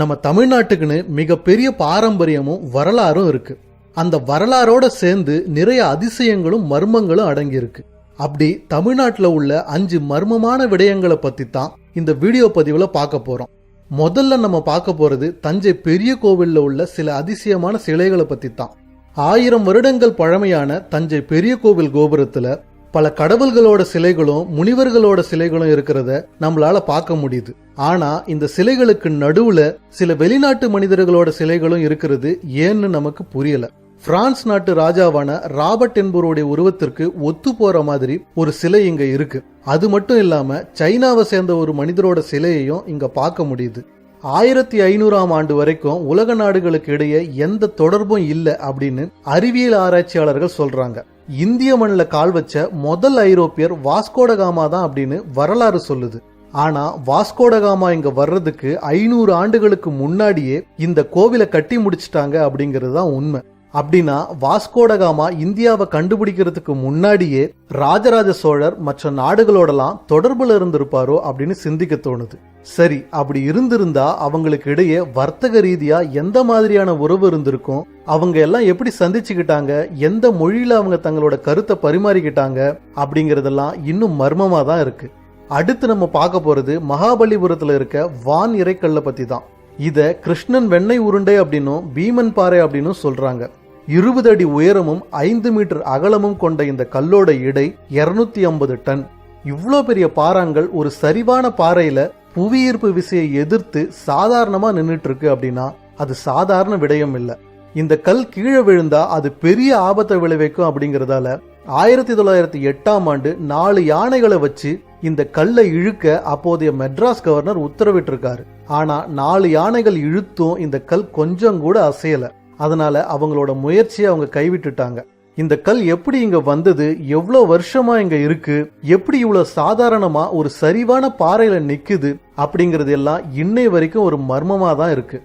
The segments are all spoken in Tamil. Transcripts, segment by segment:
நம்ம தமிழ்நாட்டுக்குன்னு மிகப்பெரிய பாரம்பரியமும் வரலாறும் இருக்கு. அந்த வரலாறோட சேர்ந்து நிறைய அதிசயங்களும் மர்மங்களும் அடங்கி இருக்கு. அப்படி தமிழ்நாட்டில் உள்ள 5 மர்மமான விடயங்களை பத்தி தான் இந்த வீடியோ பதிவுல பார்க்க போறோம். முதல்ல நம்ம பார்க்க போறது தஞ்சை பெரிய கோவில்ல உள்ள சில அதிசயமான சிலைகளை பத்தி தான். 1000 வருடங்கள் பழமையான தஞ்சை பெரிய கோவில் கோபுரத்துல பல கடவுள்களோட சிலைகளும் முனிவர்களோட சிலைகளும் இருக்கிறத நம்மளால பார்க்க முடியுது. ஆனா இந்த சிலைகளுக்கு நடுவுல சில வெளிநாட்டு மனிதர்களோட சிலைகளும் இருக்கிறது ஏன்னு நமக்கு புரியல. பிரான்ஸ் நாட்டு ராஜாவான ராபர்ட் என்பவருடைய உருவத்திற்கு ஒத்து போற மாதிரி ஒரு சிலை இங்க இருக்கு. அது மட்டும் இல்லாம சைனாவை சேர்ந்த ஒரு மனிதரோட சிலையையும் இங்க பார்க்க முடியுது. 1500ஆம் ஆண்டு வரைக்கும் உலக நாடுகளுக்கு இடையே எந்த தொடர்பும் இல்லை அப்படின்னு அறிவியல் ஆராய்ச்சியாளர்கள் சொல்றாங்க. இந்திய மண்ணில் கால் வச்ச முதல் ஐரோப்பியர் வாஸ்கோடகாமா தான் அப்படின்னு வரலாறு சொல்லுது. ஆனா வாஸ்கோடகாமா இங்க வர்றதுக்கு 500 ஆண்டுகளுக்கு முன்னாடியே இந்த கோவிலை கட்டி முடிச்சிட்டாங்க அப்படிங்கிறது தான் உண்மை. அப்படின்னா வாஸ்கோடகாமா இந்தியாவை கண்டுபிடிக்கிறதுக்கு முன்னாடியே ராஜராஜ சோழர் மற்ற நாடுகளோடலாம் தொடர்புல இருந்திருப்பாரோ அப்படின்னு சிந்திக்க தோணுது. சரி, அப்படி இருந்திருந்தா அவங்களுக்கு இடையே வர்த்தக ரீதியா எந்த மாதிரியான உறவு இருந்திருக்கும், அவங்க எல்லாம் எப்படி சந்திச்சுக்கிட்டாங்க, எந்த மொழியில அவங்க தங்களோட கருத்தை பரிமாறிக்கிட்டாங்க அப்படிங்கறதெல்லாம் இன்னும் மர்மமா தான் இருக்கு. அடுத்து நம்ம பார்க்க போறது மகாபலிபுரத்துல இருக்க வான் இறைக்கல்ல பத்தி தான். இத கிருஷ்ணன் வெண்ணெய் உருண்டை அப்படின்னும் பீமன் பாறை அப்படின்னும் சொல்றாங்க. 20 அடி உயரமும் 5 மீட்டர் அகலமும் கொண்ட இந்த கல்லோட எடை 250 டன். இவ்வளோ பெரிய பாறாங்கல் ஒரு சரிவான பாறையில புவியீர்ப்பு விசையை எதிர்த்து சாதாரணமா நின்றுட்டு இருக்கு அப்படின்னா அது சாதாரண விடயம் இல்லை. இந்த கல் கீழே விழுந்தா அது பெரிய ஆபத்தை விளைவிக்கும் அப்படிங்கறதால 1908ஆம் ஆண்டு 4 யானைகளை வச்சு இந்த கல்லை இழுக்க அப்போதைய மெட்ராஸ் கவர்னர் உத்தரவிட்டிருக்காரு. ஆனா 4 யானைகள் இழுத்தும் இந்த கல் கொஞ்சம் கூட அசையல. அதனால அவங்களோட முயற்சியை அவங்க கைவிட்டுட்டாங்க. இந்த கல் எப்படி இங்க வந்தது, எவ்வளவு வருஷமா இங்க இருக்கு, எப்படி இவ்வளவு சாதாரணமா ஒரு சரிவான பாறையில நிக்குது அப்படிங்கறது எல்லாம் இன்னை வரைக்கும் ஒரு மர்மமா தான் இருக்கு.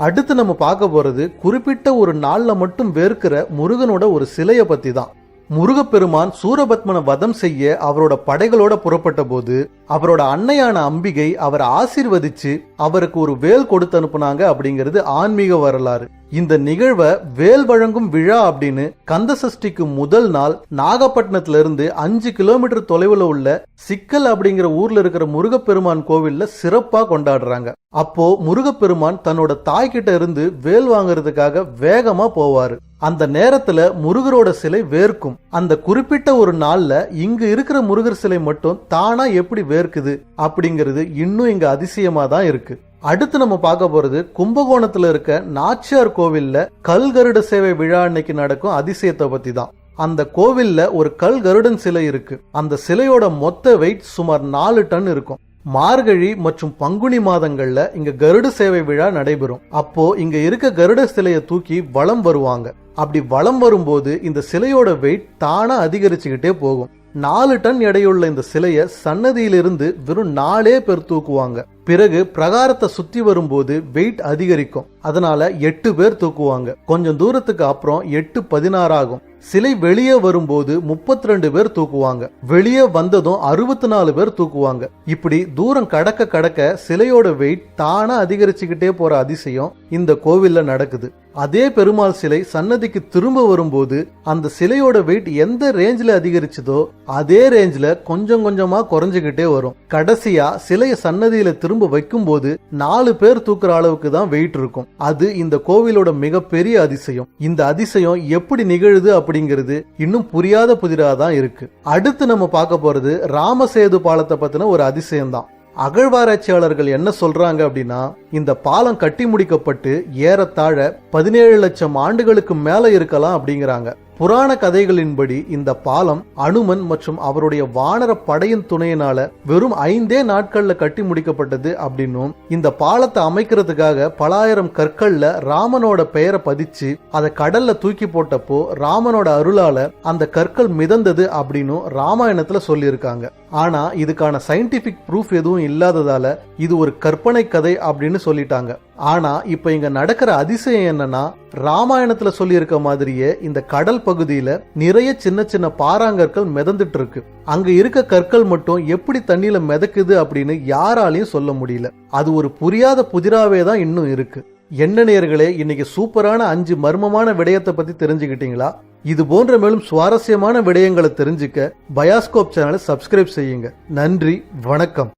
அடுத்து நம்ம பார்க்க போறது குறிப்பிட்ட ஒரு நாள்ல மட்டும் வேர்க்கிற முருகனோட ஒரு சிலைய பத்தி தான். முருகப்பெருமான் சூரபத்மனை வதம் செய்ய அவரோட படைகளோட புறப்பட்ட போது அவரோட அன்னையான அம்பிகை அவரை ஆசீர்வதிச்சு அவருக்கு ஒரு வேல் கொடுத்து அனுப்புனாங்க அப்படிங்கிறது ஆன்மீக வரலாறு. இந்த நிகழ்வை வேல் வழங்கும் விழா அப்படின்னு கந்த சஷ்டிக்கு முதல் நாள் நாகப்பட்டினத்துல இருந்து 5 கிலோமீட்டர் தொலைவில் உள்ள சிக்கல் அப்படிங்கிற ஊர்ல இருக்கிற முருகப்பெருமான் கோவில்ல சிறப்பா கொண்டாடுறாங்க. அப்போ முருகப்பெருமான் தன்னோட தாய்கிட்ட இருந்து வேல் வாங்குறதுக்காக வேகமா போவாரு. அந்த நேரத்துல முருகரோட சிலை வேர்க்கும். அந்த குறிப்பிட்ட ஒரு நாள்ல இங்க இருக்கிற முருகர் சிலை மட்டும் தானா எப்படி வேர்க்குது அப்படிங்கிறது இன்னும் இங்க அதிசயமா தான் இருக்கு. அடுத்து நம்ம பார்க்க போறது கும்பகோணத்துல இருக்க நாச்சியார் கோவில்ல கல் கருட சேவை விழா அன்னைக்கு நடக்கும் அதிசயத்தை பத்தி தான். அந்த கோவில்ல ஒரு கல் கருடன் சிலை இருக்கு. அந்த சிலையோட மொத்த வெயிட் சுமார் 4 டன் இருக்கும். மார்கழி மற்றும் பங்குனி மாதங்கள்ல இங்க கருட சேவை விழா நடைபெறும். அப்போ இங்க இருக்க கருட சிலையை தூக்கி வலம் வருவாங்க. அப்படி வலம் வரும்போது இந்த சிலையோட வெயிட் தானா அதிகரிச்சுக்கிட்டே போகும். 4 டன் எடையுள்ள இந்த சிலைய சன்னதியிலிருந்து வெறும் 4 பேர் தூக்குவாங்க. பிறகு பிரகாரத்தை சுத்தி வரும்போது வெயிட் அதிகரிக்கும். அதனால 8 பேர் தூக்குவாங்க. கொஞ்சம் தூரத்துக்கு அப்புறம் 8 16 ஆகும். சிலை வெளியே வரும்போது 32 பேர் தூக்குவாங்க. வெளியே வந்ததும் 64 பேர் தூக்குவாங்க. இப்படி தூரம் கடக்க கடக்க சிலையோட வெயிட் தானா அதிகரிச்சுக்கிட்டே போற அதிசயம் இந்த கோவில்ல நடக்குது. அதே பெருமாள் சிலை சன்னதிக்கு திரும்ப வரும்போது அந்த சிலையோட வெயிட் எந்த ரேஞ்சில அதிகரிச்சதோ அதே ரேஞ்சில கொஞ்சம் கொஞ்சமா குறைஞ்சுகிட்டே வரும். கடைசியா சிலைய சன்னதியில திரும்ப வைக்கும் போது 4 பேர் தூக்குற அளவுக்கு தான் வெயிட் இருக்கும். அது இந்த கோவிலோட மிகப்பெரிய அதிசயம். இந்த அதிசயம் எப்படி நிகழுது அப்படிங்கிறது இன்னும் புரியாத புதிராதான் இருக்கு. அடுத்து நம்ம பார்க்க போறது ராமசேது பாலத்தை பத்தின ஒரு அதிசயம் தான். அகழ்வாராய்ச்சியாளர்கள் என்ன சொல்றாங்க அப்படின்னா இந்த பாலம் கட்டி முடிக்கப்பட்டு ஏறத்தாழ 17 லட்சம் ஆண்டுகளுக்கு மேல இருக்கலாம் அப்படிங்கிறாங்க. புராண கதைகளின்படி இந்த பாலம் அனுமன் மற்றும் அவருடைய வானர படையின் துணையினால வெறும் 5 நாட்கள்ல கட்டி முடிக்கப்பட்டது அப்படின்னும் இந்த பாலத்தை அமைக்கிறதுக்காக பல ஆயிரம் கற்கள்ல ராமனோட பெயரை பதிச்சு அதை கடல்ல தூக்கி போட்டப்போ ராமனோட அருளால அந்த கற்கள் மிதந்தது அப்படின்னு ராமாயணத்துல சொல்லியிருக்காங்க. ஆனா இதுக்கான சயின்டிபிக் ப்ரூஃப் எதுவும் இல்லாததால இது ஒரு கற்பனை கதை அப்படின்னு சொல்லிட்டாங்க. ஆனா இப்ப இங்க நடக்கிற அதிசயம் என்னன்னா, ராமாயணத்துல சொல்லி இருக்க மாதிரியே இந்த கடல் பகுதியில நிறைய சின்ன சின்ன பாறாங்கற்கள் மிதந்துட்டு இருக்கு. அங்க இருக்க கற்கள் மட்டும் எப்படி தண்ணியில மிதக்குது அப்படின்னு யாராலையும் சொல்ல முடியல. அது ஒரு புரியாத புதிராவே தான் இன்னும் இருக்கு. என்ன நேயர்களே, இன்னைக்கு சூப்பரான 5 மர்மமான விடயத்தை பத்தி தெரிஞ்சுக்கிட்டீங்களா? இது போன்ற மேலும் சுவாரஸ்யமான விடயங்களை தெரிஞ்சுக்க பயாஸ்கோப் சேனலை சப்ஸ்கிரைப் செய்யுங்க. நன்றி, வணக்கம்.